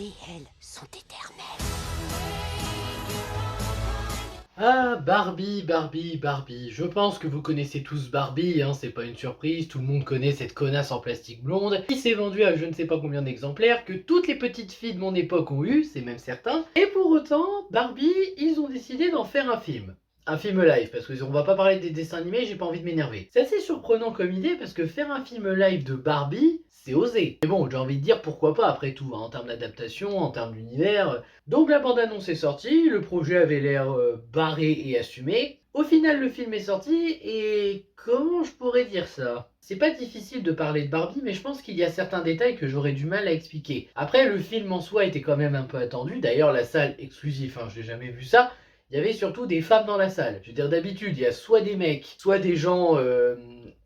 beautés, elles, sont éternelles. Ah, Barbie, Barbie, Barbie. Je pense que vous connaissez tous Barbie, hein, c'est pas une surprise, tout le monde connaît cette connasse en plastique blonde, qui s'est vendue à je ne sais pas combien d'exemplaires, que toutes les petites filles de mon époque ont eu, c'est même certain. Et pour autant, Barbie, ils ont décidé d'en faire un film. Un film live, parce qu'on va pas parler des dessins animés, j'ai pas envie de m'énerver. C'est assez surprenant comme idée, parce que faire un film live de Barbie, c'est osé. Mais bon, j'ai envie de dire pourquoi pas après tout, hein, en termes d'adaptation, en termes d'univers. Donc la bande-annonce est sortie, le projet avait l'air barré et assumé. Au final, le film est sorti et comment je pourrais dire ça? C'est pas difficile de parler de Barbie, mais je pense qu'il y a certains détails que j'aurais du mal à expliquer. Après, le film en soi était quand même un peu attendu. D'ailleurs, la salle exclusive, hein, j'ai jamais vu ça. Il y avait surtout des femmes dans la salle. Je veux dire, d'habitude, il y a soit des mecs, soit des gens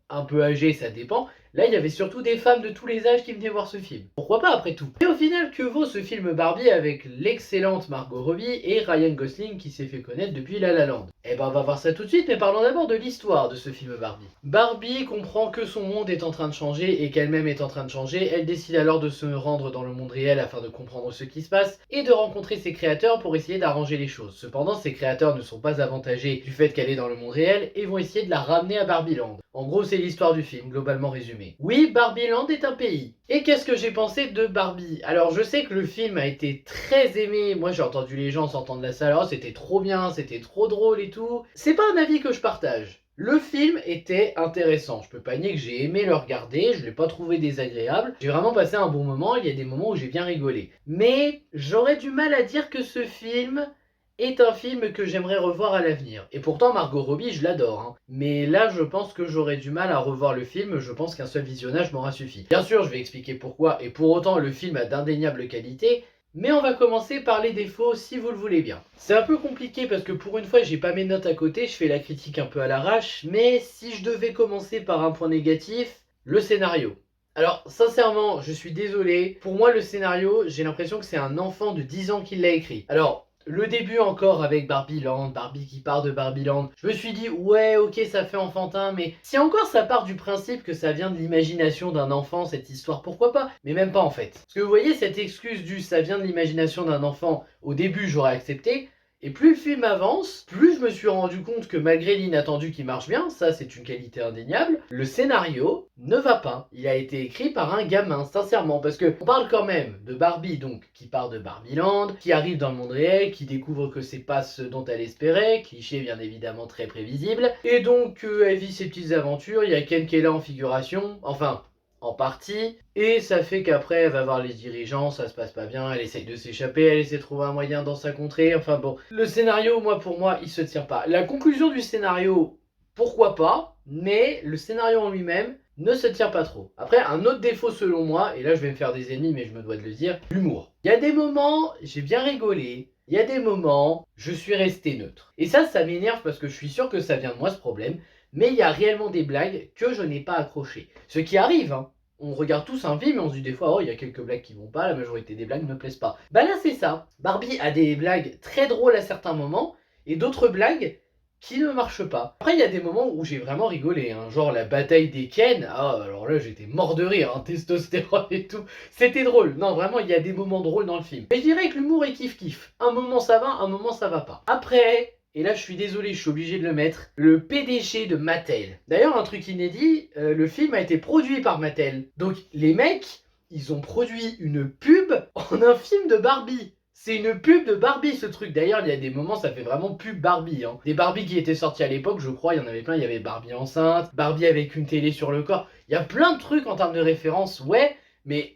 un peu âgés, ça dépend. Là, il y avait surtout des femmes de tous les âges qui venaient voir ce film. Pourquoi pas après tout? Et au final, que vaut ce film Barbie avec l'excellente Margot Robbie et Ryan Gosling qui s'est fait connaître depuis La La Land? Eh ben, on va voir ça tout de suite, mais parlons d'abord de l'histoire de ce film Barbie. Barbie comprend que son monde est en train de changer et qu'elle-même est en train de changer. Elle décide alors de se rendre dans le monde réel afin de comprendre ce qui se passe et de rencontrer ses créateurs pour essayer d'arranger les choses. Cependant, ses créateurs ne sont pas avantagés du fait qu'elle est dans le monde réel et vont essayer de la ramener à Barbie Land. En gros, c'est l'histoire du film, globalement résumé. Oui, Barbie Land est un pays. Et qu'est-ce que j'ai pensé de Barbie? Alors, je sais que le film a été très aimé. Moi, j'ai entendu les gens en sortant de la salle. Oh, c'était trop bien, c'était trop drôle et tout. C'est pas un avis que je partage. Le film était intéressant. Je peux pas nier que j'ai aimé le regarder. Je l'ai pas trouvé désagréable. J'ai vraiment passé un bon moment. Il y a des moments où j'ai bien rigolé. Mais j'aurais du mal à dire que ce film est un film que j'aimerais revoir à l'avenir. Et pourtant, Margot Robbie, je l'adore, hein. Mais là, je pense que j'aurais du mal à revoir le film. Je pense qu'un seul visionnage m'aura suffi. Bien sûr, je vais expliquer pourquoi. Et pour autant, le film a d'indéniables qualités. Mais on va commencer par les défauts si vous le voulez bien. C'est un peu compliqué parce que pour une fois j'ai pas mes notes à côté, je fais la critique un peu à l'arrache, mais si je devais commencer par un point négatif, le scénario. Alors sincèrement, je suis désolé, pour moi le scénario, j'ai l'impression que c'est un enfant de 10 ans qui l'a écrit. Alors, le début encore avec Barbie Land, Barbie qui part de Barbie Land, je me suis dit ouais ok ça fait enfantin, mais si encore ça part du principe que ça vient de l'imagination d'un enfant cette histoire, pourquoi pas? Mais même pas en fait. Parce que vous voyez cette excuse du ça vient de l'imagination d'un enfant, au début j'aurais accepté, et plus le film avance, plus je me suis rendu compte que malgré l'inattendu qui marche bien, ça c'est une qualité indéniable, le scénario ne va pas. Il a été écrit par un gamin, sincèrement, parce que on parle quand même de Barbie, donc qui part de Barbie Land, qui arrive dans le monde réel, qui découvre que c'est pas ce dont elle espérait, cliché bien évidemment très prévisible, et donc elle vit ses petites aventures, il y a Ken qui est là en figuration, enfin en partie, et ça fait qu'après elle va voir les dirigeants, ça se passe pas bien, elle essaye de s'échapper, elle essaie de trouver un moyen dans sa contrée, enfin bon. Le scénario, moi pour moi, il se tient pas. La conclusion du scénario, pourquoi pas, mais le scénario en lui-même ne se tient pas trop. Après, un autre défaut selon moi, et là je vais me faire des ennemis mais je me dois de le dire, l'humour. Il y a des moments, j'ai bien rigolé, il y a des moments, je suis resté neutre. Et ça m'énerve parce que je suis sûr que ça vient de moi ce problème, mais il y a réellement des blagues que je n'ai pas accrochées. Ce qui arrive, hein. On regarde tous un film et on se dit des fois, oh, il y a quelques blagues qui vont pas, la majorité des blagues ne me plaisent pas. Bah là, c'est ça. Barbie a des blagues très drôles à certains moments et d'autres blagues qui ne marchent pas. Après, il y a des moments où j'ai vraiment rigolé, hein, genre la bataille des Ken. Ah, alors là, j'étais mort de rire, hein, testostérone et tout. C'était drôle. Non, vraiment, il y a des moments drôles dans le film. Mais je dirais que l'humour est kiff-kiff. Un moment ça va, un moment ça va pas. Après, et là je suis désolé, je suis obligé de le mettre, le PDG de Mattel. D'ailleurs, un truc inédit, le film a été produit par Mattel. Donc les mecs, ils ont produit une pub en un film de Barbie. C'est une pub de Barbie ce truc. D'ailleurs, il y a des moments, ça fait vraiment pub Barbie, hein. Des Barbie qui étaient sortis à l'époque, je crois, il y en avait plein. Il y avait Barbie enceinte, Barbie avec une télé sur le corps. Il y a plein de trucs en termes de référence, ouais. Mais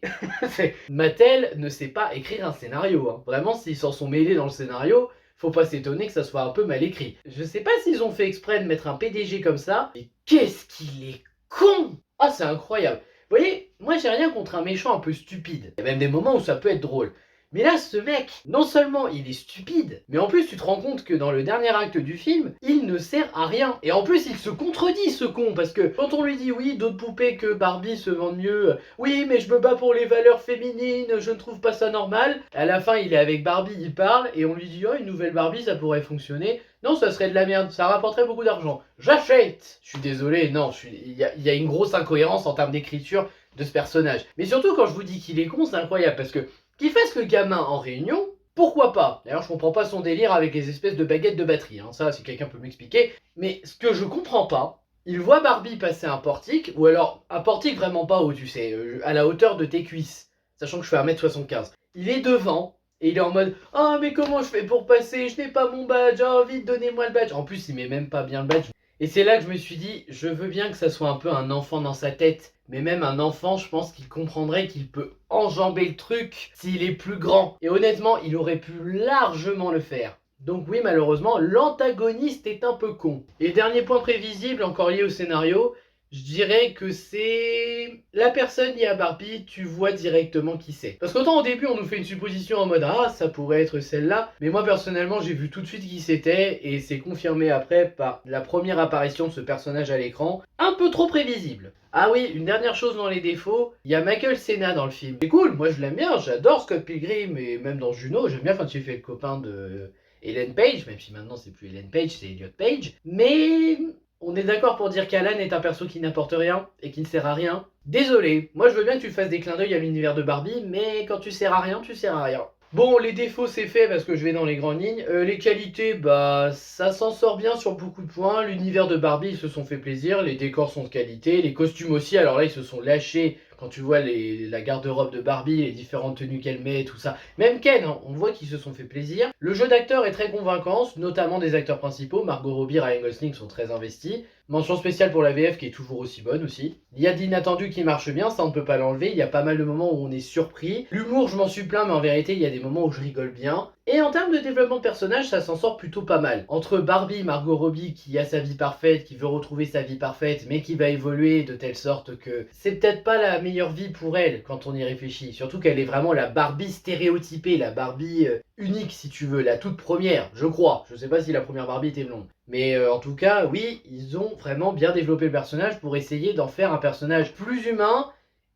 Mattel ne sait pas écrire un scénario, hein. Vraiment, s'ils s'en sont mêlés dans le scénario, faut pas s'étonner que ça soit un peu mal écrit. Je sais pas s'ils ont fait exprès de mettre un PDG comme ça, mais qu'est-ce qu'il est con! Ah, c'est incroyable. Vous voyez, moi j'ai rien contre un méchant un peu stupide. Il y a même des moments où ça peut être drôle. Mais là, ce mec, non seulement il est stupide, mais en plus tu te rends compte que dans le dernier acte du film, il ne sert à rien. Et en plus, il se contredit, ce con, parce que quand on lui dit oui, d'autres poupées que Barbie se vendent mieux, oui, mais je me bats pour les valeurs féminines, je ne trouve pas ça normal. À la fin, il est avec Barbie, il parle, et on lui dit oh, une nouvelle Barbie, ça pourrait fonctionner. Non, ça serait de la merde, ça rapporterait beaucoup d'argent. J'achète! Je suis désolé, non, il y a une grosse incohérence en termes d'écriture de ce personnage. Mais surtout, quand je vous dis qu'il est con, c'est incroyable, parce que Qu'il fasse le gamin en réunion, pourquoi pas? D'ailleurs, je comprends pas son délire avec les espèces de baguettes de batterie, hein. Ça, si quelqu'un peut m'expliquer. Mais ce que je comprends pas, il voit Barbie passer un portique, ou alors un portique vraiment pas haut, tu sais, à la hauteur de tes cuisses, sachant que je fais 1m75. Il est devant, et il est en mode « Oh, mais comment je fais pour passer? Je n'ai pas mon badge, oh, vite, donnez-moi le badge !» En plus, il met même pas bien le badge. Et c'est là que je me suis dit, je veux bien que ça soit un peu un enfant dans sa tête, mais même un enfant, je pense qu'il comprendrait qu'il peut enjamber le truc s'il est plus grand. Et honnêtement, il aurait pu largement le faire. Donc oui, malheureusement, l'antagoniste est un peu con. Et dernier point prévisible, encore lié au scénario, je dirais que c'est la personne liée à Barbie, tu vois directement qui c'est. Parce qu'autant au début on nous fait une supposition en mode ah ça pourrait être celle-là, mais moi personnellement j'ai vu tout de suite qui c'était et c'est confirmé après par la première apparition de ce personnage à l'écran, un peu trop prévisible. Ah oui, une dernière chose dans les défauts, il y a Michael Cena dans le film. C'est cool, moi je l'aime bien, j'adore Scott Pilgrim et même dans Juno, j'aime bien quand il fait le copain de Ellen Page, même si maintenant c'est plus Ellen Page, c'est Elliot Page, mais on est d'accord pour dire qu'Alan est un perso qui n'apporte rien et qui ne sert à rien. Désolé, moi je veux bien que tu fasses des clins d'œil à l'univers de Barbie, mais quand tu sers à rien, tu sers à rien. Bon, les défauts c'est fait parce que je vais dans les grandes lignes. Les qualités, bah ça s'en sort bien sur beaucoup de points. L'univers de Barbie, ils se sont fait plaisir, les décors sont de qualité, les costumes aussi, alors là ils se sont lâchés quand tu vois la garde-robe de Barbie, les différentes tenues qu'elle met, tout ça. Même Ken, hein, on voit qu'ils se sont fait plaisir. Le jeu d'acteur est très convaincant, notamment des acteurs principaux. Margot Robbie, Ryan Gosling sont très investis. Mention spéciale pour la VF qui est toujours aussi bonne aussi. Il y a de l'inattendu qui marche bien, ça on ne peut pas l'enlever. Il y a pas mal de moments où on est surpris. L'humour, je m'en suis plaint, mais en vérité, il y a des moments où je rigole bien. Et en termes de développement de personnage, ça s'en sort plutôt pas mal. Entre Barbie, Margot Robbie qui a sa vie parfaite, qui veut retrouver sa vie parfaite, mais qui va évoluer de telle sorte que c'est peut-être pas la meilleure vie pour elle quand on y réfléchit. Surtout qu'elle est vraiment la Barbie stéréotypée, la Barbie unique si tu veux, la toute première, je crois. Je sais pas si la première Barbie était blonde. Mais en tout cas, oui, ils ont vraiment bien développé le personnage pour essayer d'en faire un personnage plus humain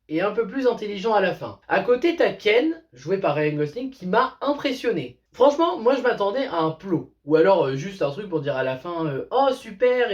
et un peu plus intelligent à la fin. À côté, t'as Ken, joué par Ryan Gosling, qui m'a impressionné. Franchement, moi je m'attendais à un plot, ou alors juste un truc pour dire à la fin oh super,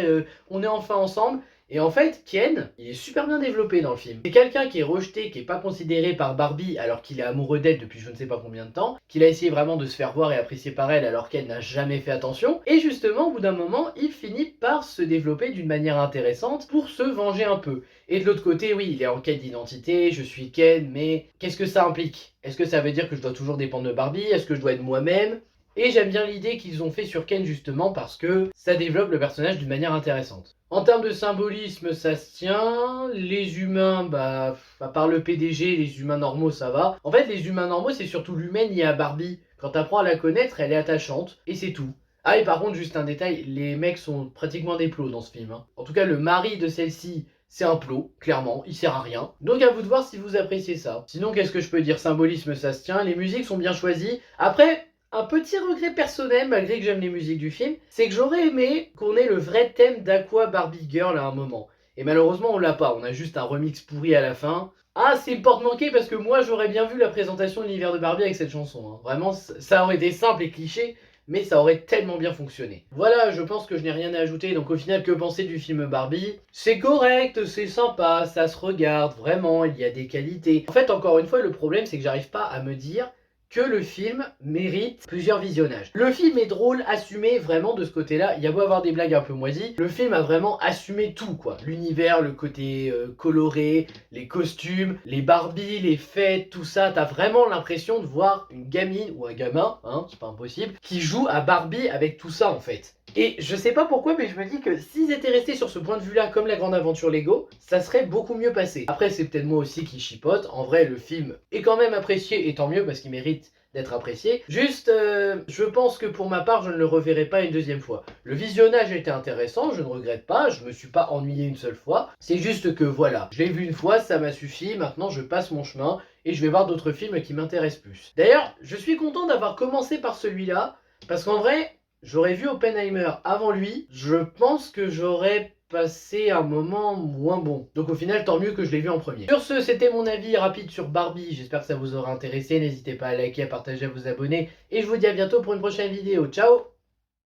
on est enfin ensemble. Et en fait, Ken, il est super bien développé dans le film. C'est quelqu'un qui est rejeté, qui est pas considéré par Barbie alors qu'il est amoureux d'elle depuis je ne sais pas combien de temps, qu'il a essayé vraiment de se faire voir et apprécier par elle alors qu'elle n'a jamais fait attention. Et justement, au bout d'un moment, il finit par se développer d'une manière intéressante pour se venger un peu. Et de l'autre côté, oui, il est en quête d'identité, je suis Ken, mais qu'est-ce que ça implique? Est-ce que ça veut dire que je dois toujours dépendre de Barbie? Est-ce que je dois être moi-même? Et j'aime bien l'idée qu'ils ont fait sur Ken justement parce que ça développe le personnage d'une manière intéressante. En termes de symbolisme, ça se tient. Les humains, bah, à part le PDG, les humains normaux, ça va. En fait, les humains normaux, c'est surtout l'humaine liée à Barbie. Quand t'apprends à la connaître, elle est attachante. Et c'est tout. Ah, et par contre, juste un détail, les mecs sont pratiquement des plots dans ce film, hein. En tout cas, le mari de celle-ci, c'est un plot, clairement, il sert à rien. Donc à vous de voir si vous appréciez ça. Sinon, qu'est-ce que je peux dire? Symbolisme, ça se tient. Les musiques sont bien choisies. Après, un petit regret personnel, malgré que j'aime les musiques du film, c'est que j'aurais aimé qu'on ait le vrai thème d'Aqua Barbie Girl à un moment. Et malheureusement, on l'a pas. On a juste un remix pourri à la fin. Ah, c'est une porte manquée parce que moi, j'aurais bien vu la présentation de l'univers de Barbie avec cette chanson, hein. Vraiment, ça aurait été simple et cliché, mais ça aurait tellement bien fonctionné. Voilà, je pense que je n'ai rien à ajouter, donc au final, que penser du film Barbie? C'est correct, c'est sympa, ça se regarde, vraiment, il y a des qualités. En fait, encore une fois, le problème, c'est que j'arrive pas à me dire que le film mérite plusieurs visionnages. Le film est drôle, assumé vraiment de ce côté-là. Il y a beau avoir des blagues un peu moisies, le film a vraiment assumé tout, quoi. L'univers, le côté coloré, les costumes, les Barbies, les fêtes, tout ça. T'as vraiment l'impression de voir une gamine ou un gamin, hein, c'est pas impossible, qui joue à Barbie avec tout ça en fait. Et je sais pas pourquoi, mais je me dis que s'ils étaient restés sur ce point de vue-là, comme la grande aventure Lego, ça serait beaucoup mieux passé. Après, c'est peut-être moi aussi qui chipote. En vrai, le film est quand même apprécié, et tant mieux, parce qu'il mérite d'être apprécié. Juste, je pense que pour ma part, je ne le reverrai pas une deuxième fois. Le visionnage était intéressant, je ne regrette pas, je me suis pas ennuyé une seule fois. C'est juste que voilà, je l'ai vu une fois, ça m'a suffi, maintenant je passe mon chemin, et je vais voir d'autres films qui m'intéressent plus. D'ailleurs, je suis content d'avoir commencé par celui-là, parce qu'en vrai, j'aurais vu Oppenheimer avant lui, je pense que j'aurais passé un moment moins bon. Donc au final, tant mieux que je l'ai vu en premier. Sur ce, c'était mon avis rapide sur Barbie. J'espère que ça vous aura intéressé. N'hésitez pas à liker, à partager, à vous abonner. Et je vous dis à bientôt pour une prochaine vidéo. Ciao!